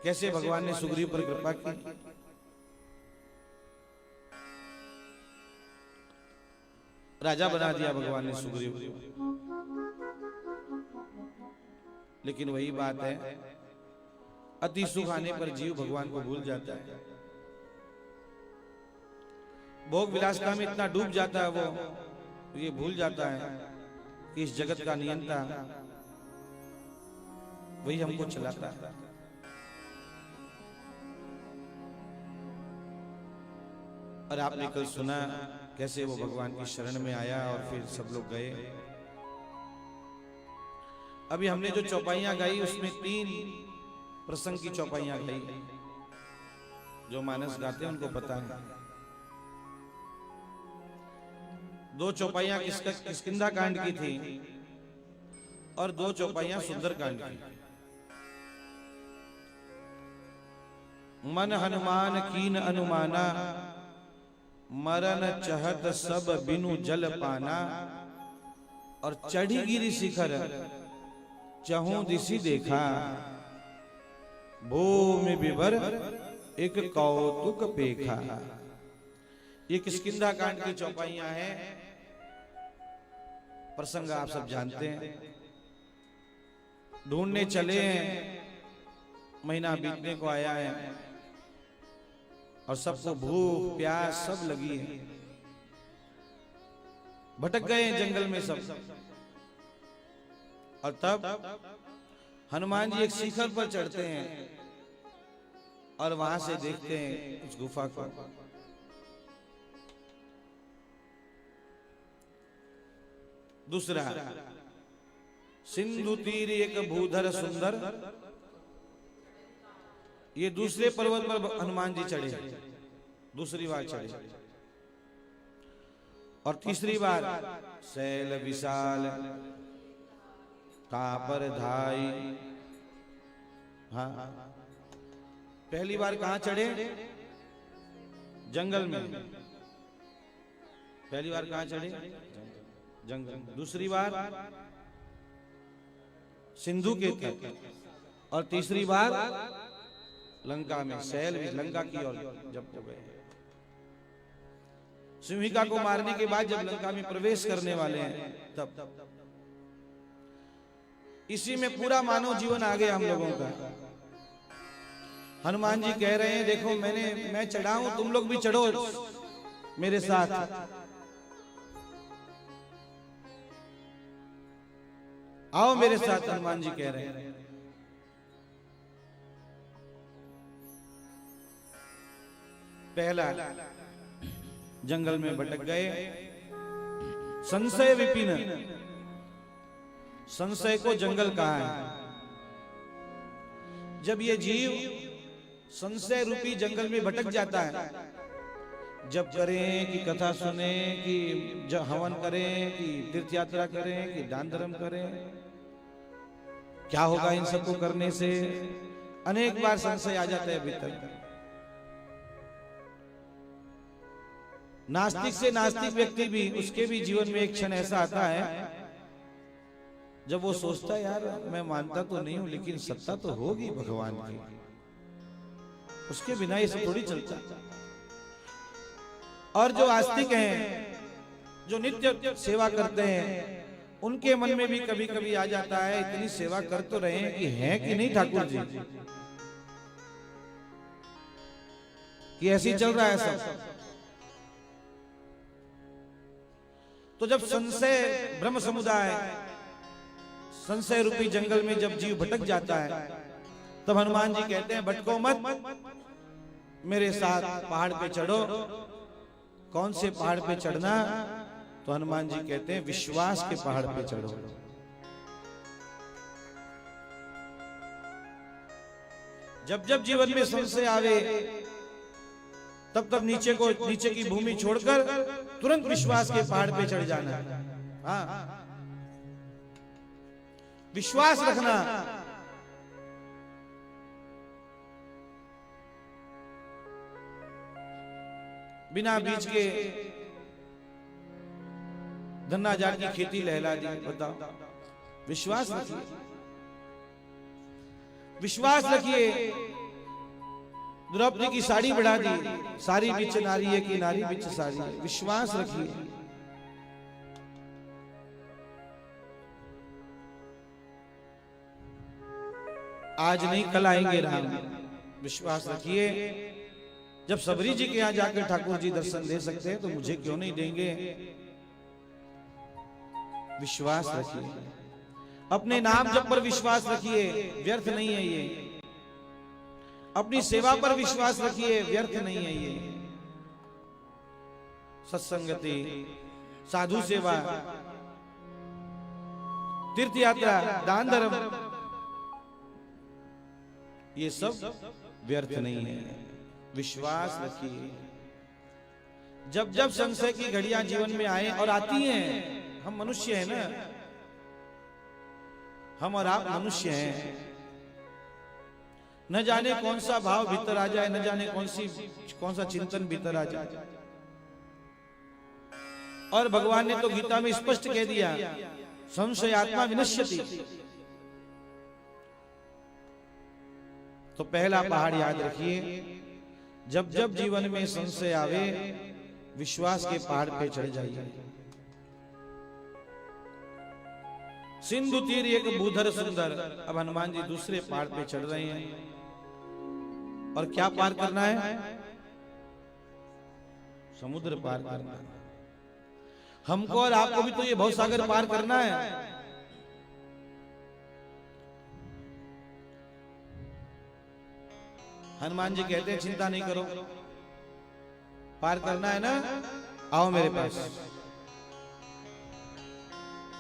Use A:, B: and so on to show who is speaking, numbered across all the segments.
A: कैसे भगवान ने सुग्रीव पर कृपा की। राजा बना दिया भगवान ने सुग्रीव को। लेकिन वही बात है, अति सुख आने पर जीव भगवान को भूल जाता है। भोग विलासिता में इतना डूब जाता है वो, ये भूल जाता है कि इस जगत का नियंता वही हमको चलाता है। और आपने कल सुना कैसे वो भगवान की शरण में आया और फिर सब लोग गए। अभी हमने जो चौपाइयां गाई उसमें 3 प्रसंग की चौपाइयां गाई। जो मानस गाते हैं उनको पता है। 2 चौपाइयां किष्किंधा कांड की थी और 2 चौपाइयां सुंदर कांड की। मन हनुमान कीन अनुमाना, मरन चहत सब बिनु जल पाना। और चढ़ी गिरी शिखर चहु दिशि देखा, भूमि विवर एक कौतुक पेखा। ये किष्किंधा कांड की चौपाइयां हैं। प्रसंग आप सब जानते हैं। ढूंढने चले हैं, महीना बीतने को आया है और सबको भूख प्यास सब लगी है। भटक गए हैं जंगल में सब। और तब हनुमान जी एक शिखर पर चढ़ते हैं और वहां से देखते हैं उस गुफा को। दूसरा, सिंधु तीर एक भूधर सुंदर। ये दूसरे पर्वत पर हनुमान जी चढ़े, दूसरी बार चढ़े। और तीसरी बार शैल विशाल कापर धाई। हाँ, पहली बार कहां चढ़े? जंगल में। पहली बार कहां चढ़े? जंगल। दूसरी बार सिंधु के तट और तीसरी बार लंका में। शैल लंका की ओर जब हो गए, सिंहिका को मारने के बाद जब लंका में प्रवेश करने वाले हैं तब इसी में पूरा मानव जीवन आ गया हम लोगों का। हनुमान जी कह रहे हैं देखो मैं चढ़ा हूं, तुम लोग भी चढ़ो मेरे साथ। आओ मेरे साथ, हनुमान जी कह रहे हैं। पहला, जंगल में भटक गए। संशय विपिन, संशय को जंगल कहा है। जब ये जीव संशय रूपी जंगल में भटक जाता है, जब करें कि कथा सुने कि जब हवन करें कि तीर्थ यात्रा करें कि दान धर्म करें, क्या होगा इन सबको करने से? अनेक बार संशय आ जाता है भीतर। नास्तिक से नास्तिक व्यक्ति भी, उसके भी जीवन में एक क्षण ऐसा आता है जब वो सोचता है यार मैं मानता तो नहीं हूं लेकिन सत्ता तो होगी भगवान की, उसके बिना ये सब थोड़ी चलता। और जो आस्तिक हैं, जो नित्य सेवा करते हैं, उनके मन में भी कभी कभी आ जाता है इतनी सेवा कर तो रहे हैं कि है कि नहीं ठाकुर जी, कि ऐसे ही चल रहा है सब। तो जब संशय ब्रह्म समुदाय, संशय रूपी जंगल में जब जीव भटक जाता है, तब हनुमान जी कहते हैं भटको मत, मेरे साथ पहाड़ पे चढ़ो। कौन से पहाड़ पे चढ़ना? तो हनुमान जी कहते हैं विश्वास के पहाड़ पे चढ़ो। जब जब जीवन में संशय आवे तब तब नीचे की भूमि छोड़कर तुरंत विश्वास के पहाड़ पे चढ़ जाना। हाँ, विश्वास रखना। बिना बीज के धन्ना जार की खेती लहला दी, बताओ। विश्वास रखिए, विश्वास रखिए द्रौपदी की साड़ी बढ़ा दी, सारी बिच नारी है कि नारी बिच सारी है। विश्वास रखिए, आज नहीं कल आएंगे राम। विश्वास रखिए, जब सबरी जी के यहाँ जाकर ठाकुर जी दर्शन दे सकते हैं तो मुझे क्यों नहीं देंगे। विश्वास रखिए, अपने नाम जप पर विश्वास रखिए, व्यर्थ नहीं है ये। अपनी सेवा पर विश्वास रखिए, व्यर्थ नहीं है ये। सत्संगति, साधु सेवा, तीर्थ यात्रा, दान धर्म, ये सब व्यर्थ नहीं है। विश्वास रखिए। जब जब संशय की घड़ियां जीवन में आए, और आती हैं, हम मनुष्य हैं ना, हम और आप मनुष्य हैं, न जाने कौन सा भाव भीतर आ जाए, न जाने कौन सा चिंतन भीतर आ जाए। और भगवान ने तो गीता में स्पष्ट कह दिया, संशयात्मा विनश्यति। तो पहला पहाड़ याद रखिए, जब जब जीवन में संशय आवे, विश्वास के पहाड़ पे चढ़ जाइए। सिंधु तीर एक भूधर सुंदर। अब हनुमान जी दूसरे पहाड़ पे चढ़ रहे हैं, और क्या पार करना है? समुद्र पार करना है। हमको और आपको भी तो ये भवसागर पार करना है। हनुमान जी कहते हैं, चिंता नहीं करो, पार करना है ना, आओ मेरे पास,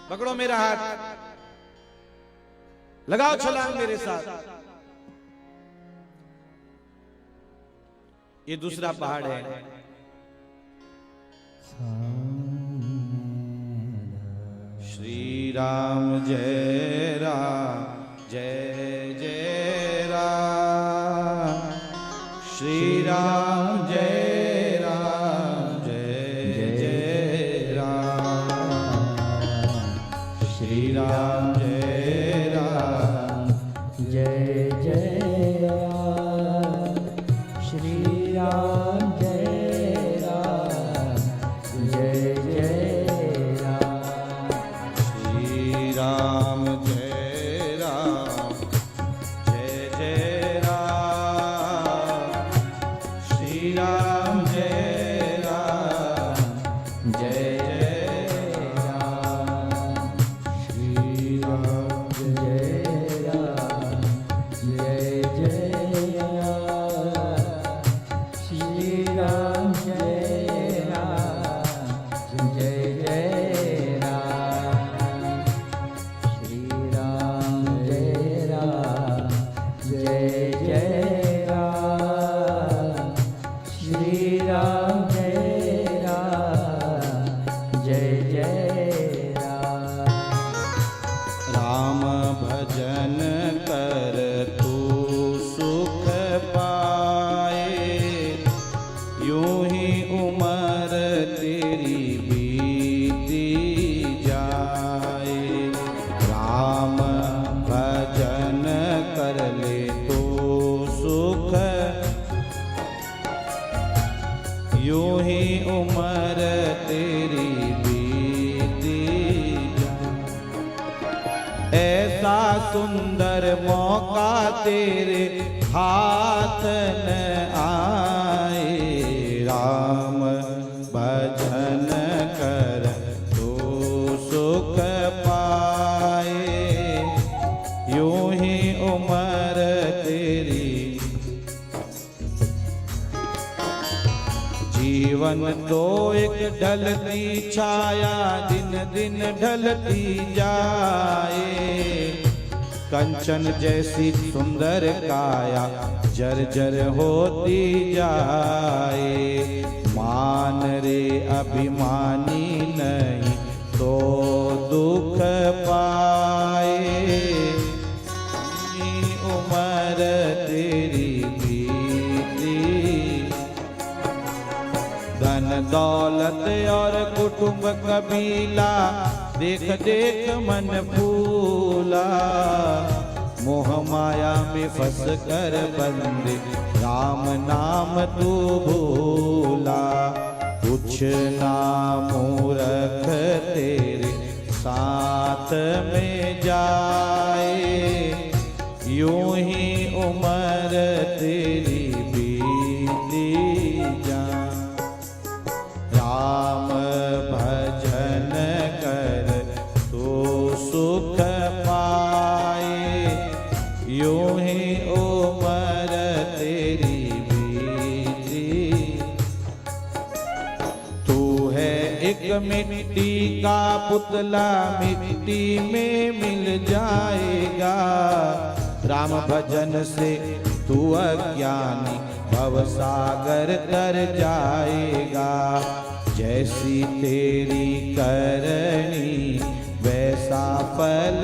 A: पकड़ो मेरा हाथ, लगाओ छलांग मेरे साथ। ये दूसरा पहाड़ है। श्री राम जय राम जय जय राम, श्री राम जय राम जय जय राम, श्री राम जय राम
B: जय जय राम, श्री राम जय राम जय जय राम,
A: श्री राम जय राम जय जय राम, श्री राम जय राम जय जय राम, श्री राम
B: जय राम जय जय राम, श्री राम जय राम जय जय राम, श्री राम जय राम जय जय राम, श्री राम जय राम जय जय राम।
A: राम भजन कर तू सुख पाए, यूं ही उम्र तेरी बीती जाए। राम भजन कर ले तो सुख, यूं ही उम्र तेरी बीती जाए। ऐसा सुंदर मौका तेरे हाथ न आए। राम भजन कर तो सुख पाए, यूं ही उम्र तेरी। जीवन तो एक ढलती छाया, दिन दिन ढलती जाए। कंचन जैसी सुंदर काया जर्जर होती जाए। मान रे अभिमानी नहीं तो दुख पाए। उम्र तेरी बीती, धन दौलत और कुटुंब कबीला देख देख मन फूला। मोह माया में फंस कर बंदे राम नाम तू भूला, कुछ ना मूर्ख तेरे साथ में जाए, यूं ही उम्र तेरी बीती जा। राम भजन कर तो सुख पाए, यूं ही उम्र तेरी बीती। तू है एक मिट्टी का पुतला, मिट्टी में मिल जाएगा। राम भजन से तू अज्ञानी भवसागर तर जाएगा। जैसी तेरी करनी वैसा फल,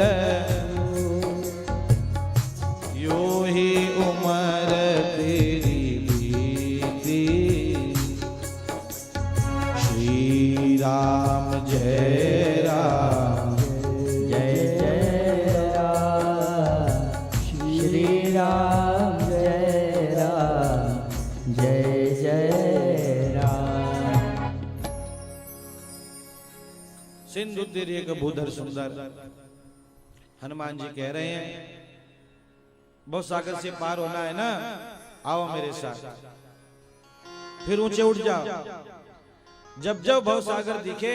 A: यूं ही उम्र तेरी बीती। श्री राम जय राम,
B: जय जय राम, श्री राम जय राम, जय जय राम।
A: सिंधु तेरी एक भूधर सुंदर। हनुमान जी कह रहे हैं भव सागर से पार होना है ना, आओ मेरे साथ। फिर ऊंचे उठ जाओ। जब जब भव सागर दिखे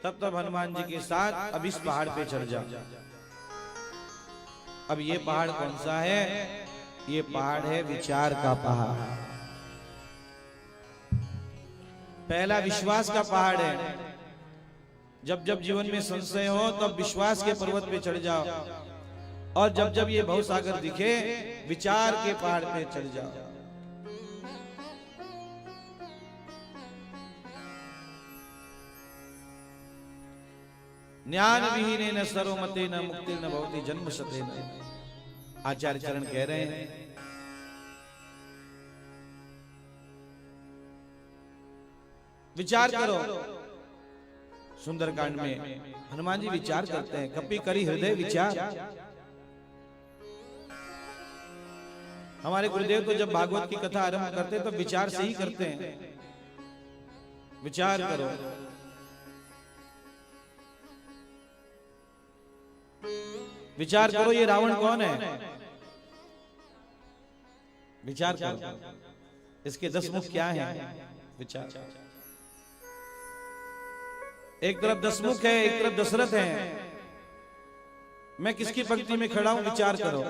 A: तब तब हनुमान जी के साथ अब इस पहाड़ पे चढ़ जाओ। अब ये पहाड़ कौन सा है? ये पहाड़ है विचार का पहाड़। पहला विश्वास का पहाड़ है। जब जब जीवन में संशय हो तब विश्वास के पर्वत पे चढ़ जाओ, और जब जब ये भव सागर दिखे विचार के पहाड़ पे चढ़ जाओ। ज्ञान विहीन न सर्वमते न मुक्ति न भवति जन्म सते न। आचार्य चरण कह रहे हैं विचार करो। सुंदरकांड में हनुमान जी विचार करते हैं, कपि करी हृदय विचार। हमारे गुरुदेव तो जब भागवत की कथा आरंभ करते हैं तो विचार से ही करते हैं। विचार करो। विचार करो ये रावण कौन है? विचार करो इसके 10 मुख क्या हैं? विचार। एक तरफ 10 मुख है, एक तरफ दशरथ है। मैं किसकी पंक्ति में खड़ा हूं? विचार करो।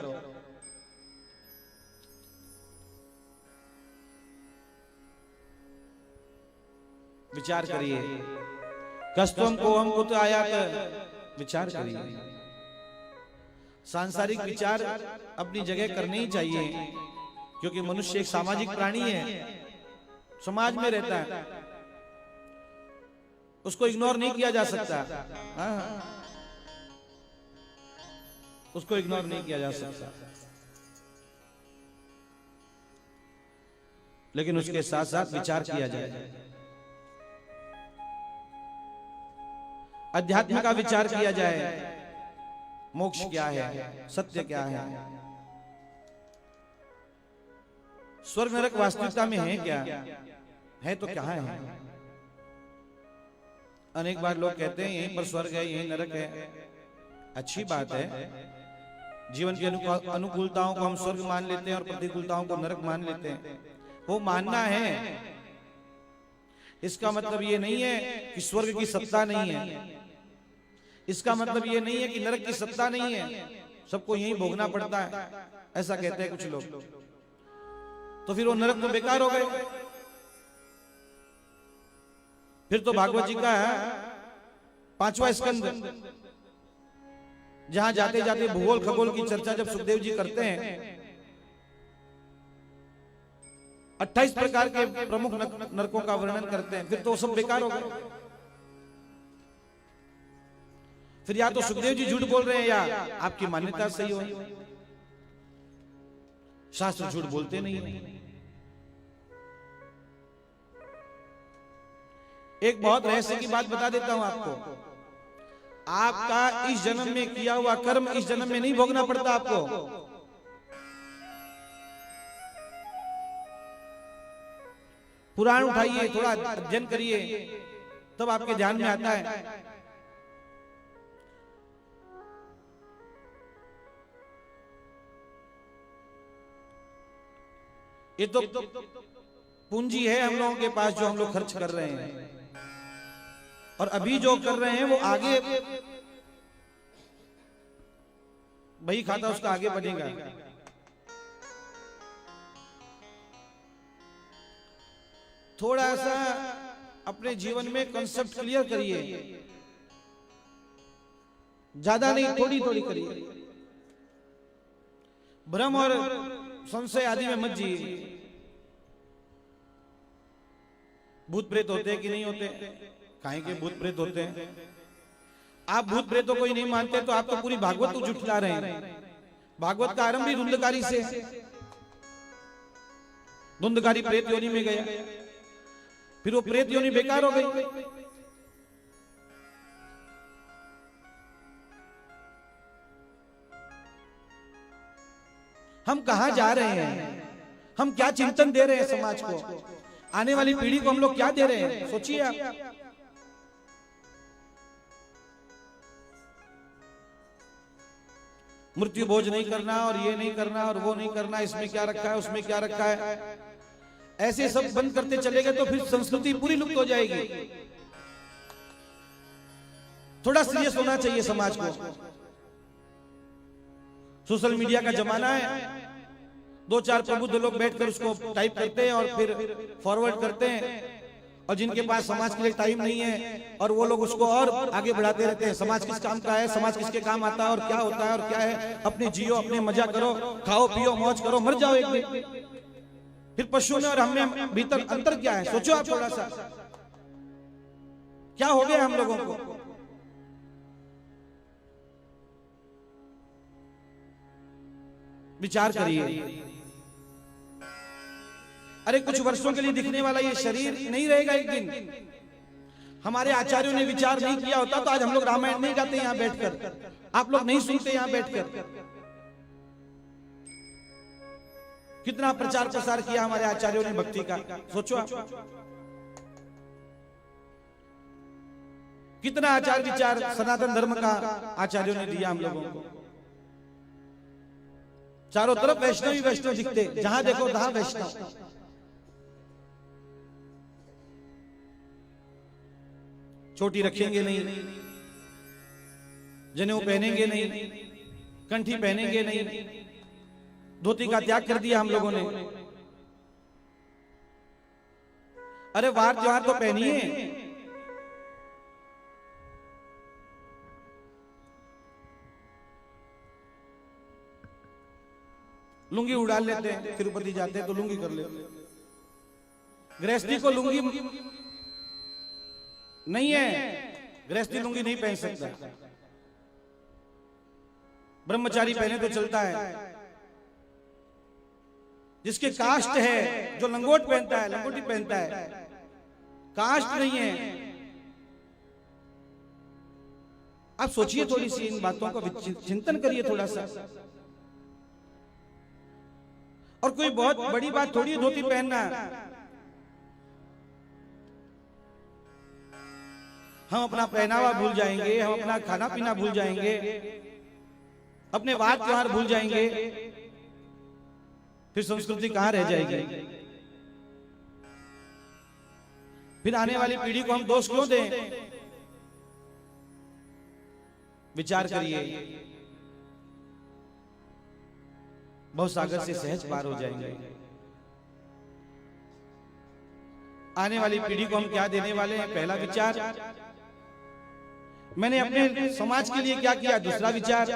A: विचार करिए। कस्तम को हम कुत आयात। विचार करिए। सांसारिक विचार अपनी जगह करने ही चाहिए, क्योंकि मनुष्य एक सामाजिक प्राणी है, समाज में रहता है, उसको इग्नोर नहीं किया जा सकता। उसको इग्नोर नहीं किया जा सकता। लेकिन उसके साथ साथ विचार किया जाए। अध्यात्म का विचार किया जाए। मोक्ष क्या है? सत्य क्या है? स्वर्ग नरक वास्तविकता में है क्या? है तो क्या है? अनेक बार लोग कहते हैं यहीं पर स्वर्ग है, यहीं नरक है। अच्छी बात है। जीवन की अनुकूलताओं को हम स्वर्ग मान लेते हैं और प्रतिकूलताओं को नरक मान लेते हैं। वो मानना है, इसका मतलब ये नहीं है कि स्वर्ग की सत्ता नहीं है। इसका मतलब ये नहीं है कि नरक की सत्ता नहीं है। सबको यही भोगना पड़ता है, ऐसा कहते हैं कुछ लोग। तो फिर वो नरक तो बेकार हो गए। फिर तो भागवत जी का 5वां स्कंद, जहां जाते जाते भूगोल खगोल की चर्चा जब सुखदेव जी करते हैं, 28 प्रकार के प्रमुख नरकों का वर्णन करते हैं। फिर तो सब बेकार हो गए। फिर या तो सुखदेव जी झूठ बोल रहे हैं या आपकी मान्यता सही हो। शास्त्र झूठ बोलते नहीं। एक बहुत रहस्य की बात बता देता हूं आपको। आपका इस जन्म में किया हुआ कर्म इस जन्म में नहीं भोगना पड़ता आपको। पुराण उठाइए, थोड़ा अध्ययन करिए, तब आपके ध्यान में आता है। ये तो पूंजी है हम लोगों के पास जो हम लोग खर्च कर रहे हैं, और अभी जो कर रहे हैं वो आगे वही खाता उसका आगे बढ़ेगा। थोड़ा सा अपने जीवन में कॉन्सेप्ट क्लियर करिए, ज्यादा नहीं, थोड़ी थोड़ी करिए। भ्रम और संशय आदि में मत जिए। भूत प्रेत होते हैं कि नहीं होते? काहे के भूत प्रेत होते हैं? आप भूत प्रेतों को ही नहीं मानते तो आप तो पूरी भागवत को झुठला रहे हैं। भागवत का आरंभ ही धुंधकारी से, धुंधकारी प्रेत योनि में गया, फिर वो प्रेत योनि बेकार हो गई। हम कहां जा रहे हैं? हम क्या चिंतन दे रहे हैं समाज को? आने वाली पीढ़ी को हम लोग क्या दे रहे हैं? सोचिए आप। मृत्यु भोज नहीं करना, और ये नहीं करना, और वो नहीं करना, इसमें क्या रखा है, उसमें क्या रखा है, ऐसे सब बंद करते चले गए तो फिर संस्कृति पूरी लुप्त हो जाएगी। थोड़ा सीरियस होना चाहिए समाज को। सोशल मीडिया का जमाना है, दो चार प्रबुद्ध लोग बैठकर उसको टाइप करते हैं और फिर फॉरवर्ड करते हैं, और जिनके पास समाज के लिए टाइम नहीं है और वो लोग उसको और आगे बढ़ाते रहते हैं। समाज किस काम का है, समाज किसके काम आता है, और क्या होता है और क्या है। अपने जियो, अपने मजा करो, खाओ पियो, मौज करो, मर जाओ एक दिन। फिर पशु में और हम में भीतर अंतर क्या है? सोचो आप थोड़ा सा, क्या हो गया हम लोगों को? विचार करिए। अरे कुछ वर्षों के लिए दिखने वाला ये शरीर नहीं रहेगा एक दिन। हमारे आचार्यों ने विचार नहीं किया होता तो आज हम लोग रामायण नहीं गाते यहां बैठकर, आप लोग नहीं सुनते यहां बैठकर। कितना प्रचार प्रसार किया हमारे आचार्यों ने भक्ति का, सोचो आप। कितना आचार विचार सनातन धर्म का आचार्यों ने दिया हम लोगों को। चारों तरफ वैष्णव ही वैष्णव दिखते, जहां देखो तहां वैष्णव। चोटी रखेंगे नहीं, जनेऊ पहनेंगे नहीं, कंठी पहनेंगे नहीं, धोती का त्याग कर दिया हम लोगों ने। अरे वार त्योहार तो पहनिए। लुंगी उड़ा लेते हैं, तिरुपति जाते हैं तो लुंगी कर लेते हैं। गृहस्थी को लुंगी नहीं है, गृहस्थी लुंगी नहीं पहन सकता। ब्रह्मचारी पहने तो चलता है। जिसके कास्ट है, जो लंगोट पहनता है, लंगोटी पहनता है, कास्ट नहीं है। आप सोचिए थोड़ी सी, इन बातों का चिंतन करिए थोड़ा सा। और कोई बहुत बड़ी बात थोड़ी धोती पहनना। हम अपना पहनावा भूल जाएंगे, हम अपना खाना पीना भूल जाएंगे, अपने वाद त्योहार भूल जाएंगे, फिर संस्कृति कहां रह जाएगी? फिर आने वाली पीढ़ी को हम दोष क्यों दें? विचार करिए, बहुत सागर से सहज पार हो जाएंगे। आने वाली पीढ़ी को हम क्या देने वाले हैं? पहला विचार, मैंने अपने समाज के लिए क्या किया? दूसरा विचार,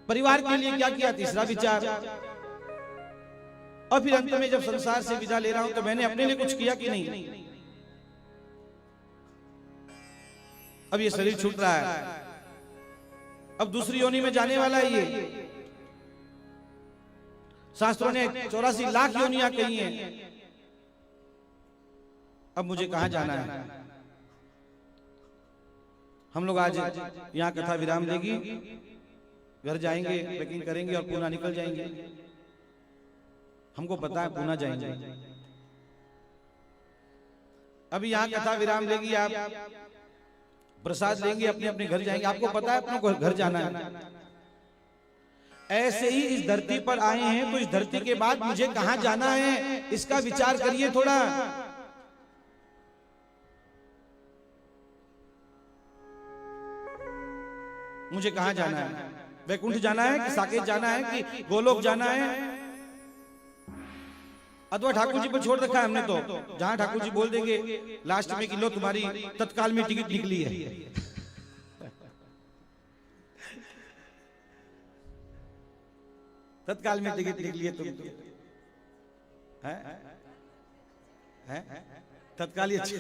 A: परिवार के लिए क्या किया? तीसरा विचार, और फिर अंत में जब संसार से विदा ले रहा हूं तो मैंने अपने लिए कुछ किया कि नहीं? अब ये शरीर छूट रहा है, अब दूसरी योनि में जाने वाला है ये। शास्त्रों ने 84 लाख योनियां कही हैं। अब मुझे कहां जाना है? हम लोग आज यहां कथा विराम देगी, घर जाएंगे, पैकिंग करेंगे और पुणे निकल जाएंगे। हमको पता है पुणे जाएंगे। अभी यहाँ कथा विराम लेगी, आप प्रसाद लेंगे, अपने अपने घर जाएंगे। आपको पता है अपने को घर जाना है। ऐसे ही इस धरती पर आए हैं, तो इस धरती के बाद मुझे कहां जाना है इसका विचार करिए थोड़ा। मुझे कहां जाना है? वैकुंठ जाना है कि साकेत जाना है कि गोलोक जाना है? अथवा ठाकुर जी पर छोड़ रखा है हमने, तो जहां ठाकुर जी बोल देंगे लास्ट में कि लो तुम्हारी तत्काल में टिकट निकली है। तत्काल में टिकट निकली है तुम है? तत्काल ही अच्छी।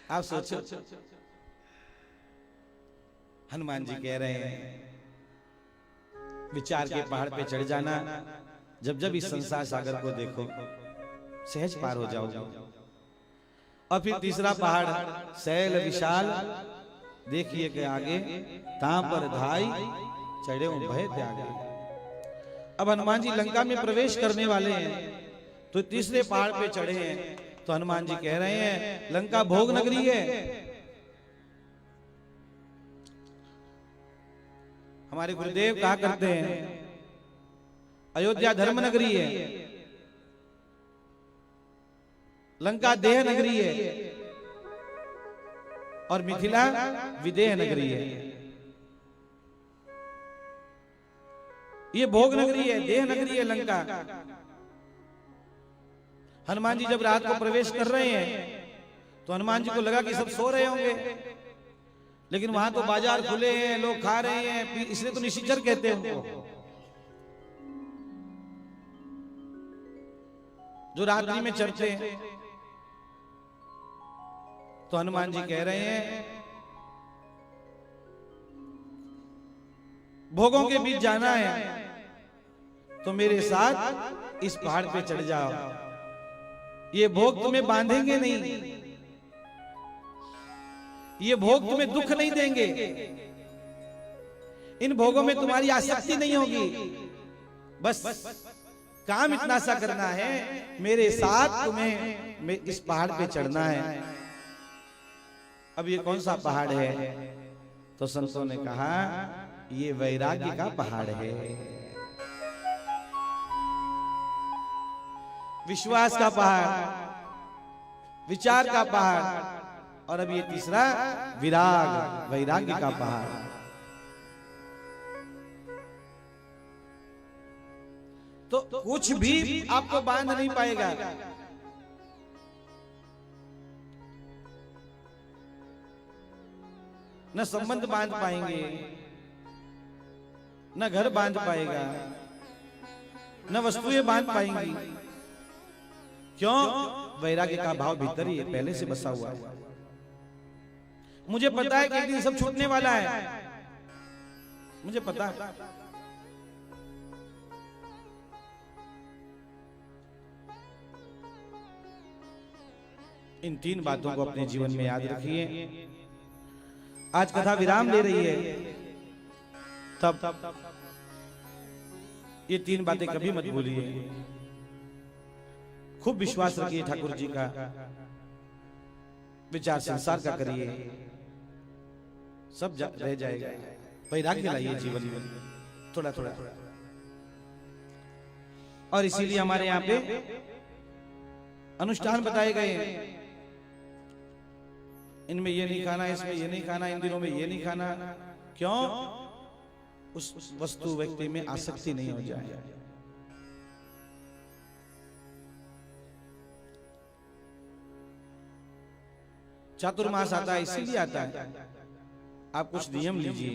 A: आप सोचो, हनुमान जी कह रहे हैं विचार के पहाड़ पे चढ़ जाना, जब जब इस संसार सागर को देखो सहज पार हो जाओ। और फिर तीसरा पहाड़ शैल विशाल, देखिए के आगे तां पर धाई चढ़े भय त्यागे। अब हनुमान जी लंका में प्रवेश करने वाले हैं, तो तीसरे पहाड़ पे चढ़े हैं। तो हनुमान जी कह रहे हैं लंका भोग नगरी है। हमारे गुरुदेव कहा करते हैं अयोध्या धर्म नगरी है, लंका देह नगरी है और मिथिला विदेह नगरी है। ये भोग नगरी है, देह नगरी है लंका। हनुमान जी जब रात को प्रवेश कर रहे हैं तो हनुमान जी को लगा कि सब सो रहे होंगे, लेकिन वहां तो बाजार खुले हैं, लोग खा रहे हैं, इसलिए तो निशिचर कहते हैं उनको, जो रात्रि में चरते हैं। तो हनुमान जी कह रहे हैं भोगों के बीच जाना है तो मेरे साथ इस पहाड़ पे चढ़ जाओ। ये भोग तुम्हें बांधेंगे नहीं, ये भोग तुम्हें दुख नहीं देंगे, इन भोगों में तुम्हारी आसक्ति नहीं होगी। बस काम इतना सा करना है, मेरे साथ तुम्हें इस पहाड़ पे चढ़ना है। अब ये कौन सा पहाड़ है? तो संतों ने कहा ये वैराग्य का पहाड़ है, विश्वास का पहाड़, विचार का पहाड़, और अब ये तीसरा विराग, वैराग्य का पहाड़। तो कुछ भी आपको बांध नहीं पाएगा। न संबंध बांध पाएंगे, न घर बांध पाएगा, न वस्तुएं बांध पाएंगी। क्यों? वैराग्य का भाव भीतर ही है, पहले से बसा हुआ है। मुझे पता है कि एक दिन सब छूटने वाला है, मुझे पता है। इन तीन बातों को अपने जीवन में याद रखिए। आज कथा विराम ले रही है, तब ये तीन बातें कभी मत भूलिए। खूब विश्वास रखिए ठाकुर जी का, विचार संसार का करिए, सब रह जाएगा। वैराग्य लाइए जीवन में थोड़ा थोड़ा। और इसीलिए हमारे यहाँ पे अनुष्ठान बताए गए हैं, इनमें ये नहीं खाना, इसमें ये नहीं खाना, इन दिनों में ये नहीं खाना। क्यों? उस वस्तु व्यक्ति में आसक्ति नहीं हो जाए। चातुर्मास आता है इसीलिए आता है। आप कुछ नियम लीजिए।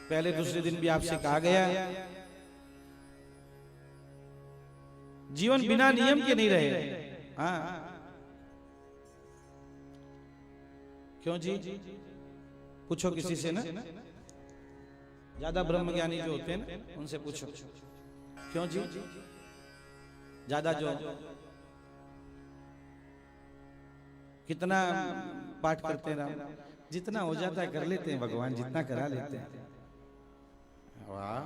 A: पहले दूसरे दिन भी आपसे कहा गया जीवन बिना नियम के नहीं रहे। हाँ, क्यों जी? पूछो किसी से ना, ज्यादा ब्रह्मज्ञानी जो होते हैं ना उनसे पूछो। क्यों जी? ज्यादा जो कितना पाठ करते हैं राम, जितना हो जाता है कर लेते हैं, भगवान जितना करा लेते हैं। वाह,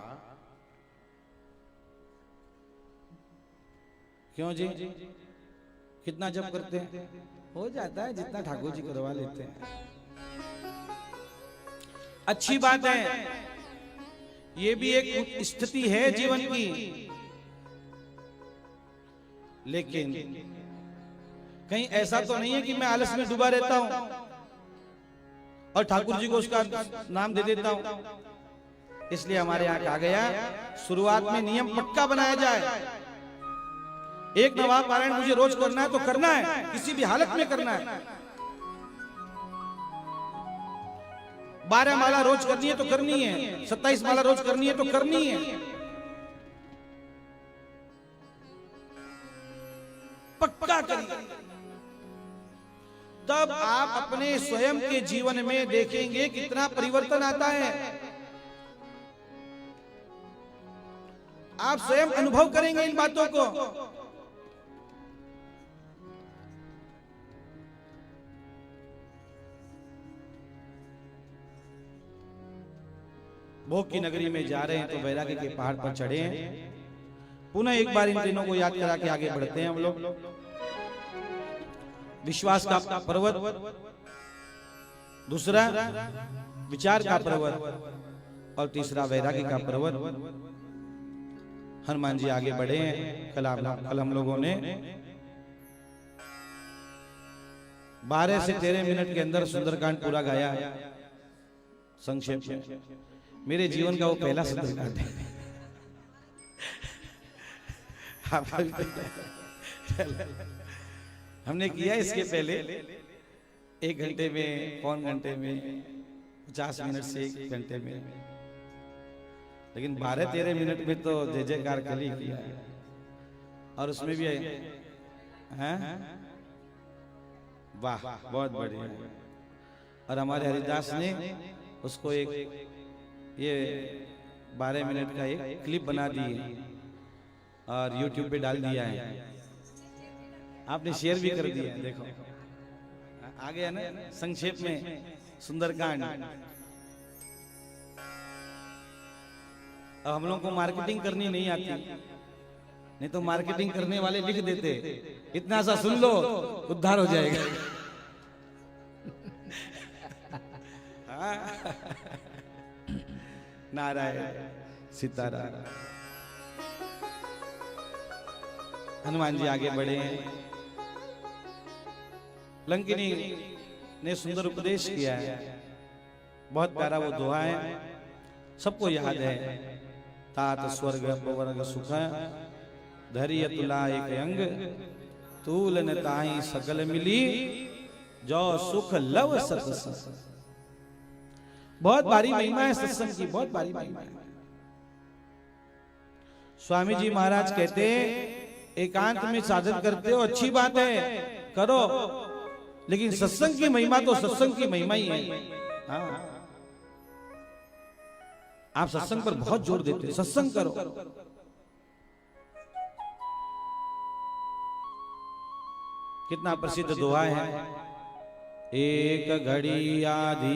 A: क्यों जी? कितना जप करते हैं? हो जाता है जितना ठाकुर जी करवा लेते हैं। अच्छी बात है, ये भी एक स्थिति है जीवन की, लेकिन कहीं ऐसा तो नहीं है कि मैं आलस में डूबा रहता हूं और ठाकुर जी को उसका नाम दे देता हूं। इसलिए हमारे यहां कहा गया, शुरुआत में नियम पक्का बनाया जाए। एक नवाब पारायण मुझे रोज करना है तो करना है, किसी भी हालत में करना है। 12 माला रोज करनी है तो करनी है, 27 माला रोज करनी है तो करनी है। पक्का करिए, तब आप अपने स्वयं के जीवन में देखेंगे कितना परिवर्तन आता है। आप स्वयं अनुभव करेंगे इन बातों को। भोग की नगरी में जा रहे हैं तो वैराग्य के पहाड़ पर चढ़े हैं। पुनः एक बार इन तीनों को याद करा के आगे बढ़ते हैं हम लोग। विश्वास का पर्वत, दूसरा विचार का पर्वत और तीसरा वैराग्य का पर्वत। हनुमान जी आगे बढ़े हैं। कल हम लोगों ने 12 से 13 मिनट के अंदर सुंदरकांड पूरा गाया संक्षेप में। मेरे जीवन का वो पहला सुंदरकांड है। हमने किया इसके पहले 1 घंटे में, पौन घंटे में, 50 मिनट से 1 घंटे में, लेकिन 12-13 मिनट में तो जय जयकार कल ही किया। और उसमें भी हैं, वाह बहुत बढ़िया। और हमारे हरिदास ने उसको एक ये 12 मिनट का एक क्लिप बना दी है और YouTube पे डाल दिया है। आपने शेयर भी कर दिया है, देखो आ गया ना संक्षेप में सुंदरकांड। अब हम लोगों को मार्केटिंग करनी नहीं आती, नहीं तो मार्केटिंग करने वाले लिख देते इतना सा सुन लो उद्धार हो जाएगा। नारायण सीताराम। हनुमान जी आगे बढ़े हैं। लंकिनी ने सुंदर उपदेश किया है, बहुत प्यारा वो दोहा है, सबको याद है। तात स्वर्ग अपवर्ग सुख धैर्य तुला एक अंग, तूल न ताई सकल मिली, जो सुख लव सत्संग। बहुत भारी महिमा है सत्संग की, बहुत भारी महिमा है। स्वामी जी महाराज कहते, एकांत में साधन करते हो अच्छी बात है, करो, लेकिन सत्संग की महिमा तो सत्संग की महिमा ही है। हाँ, आप सत्संग पर बहुत जोर देते, सत्संग करो। कितना प्रसिद्ध दोहा है, एक घड़ी आधी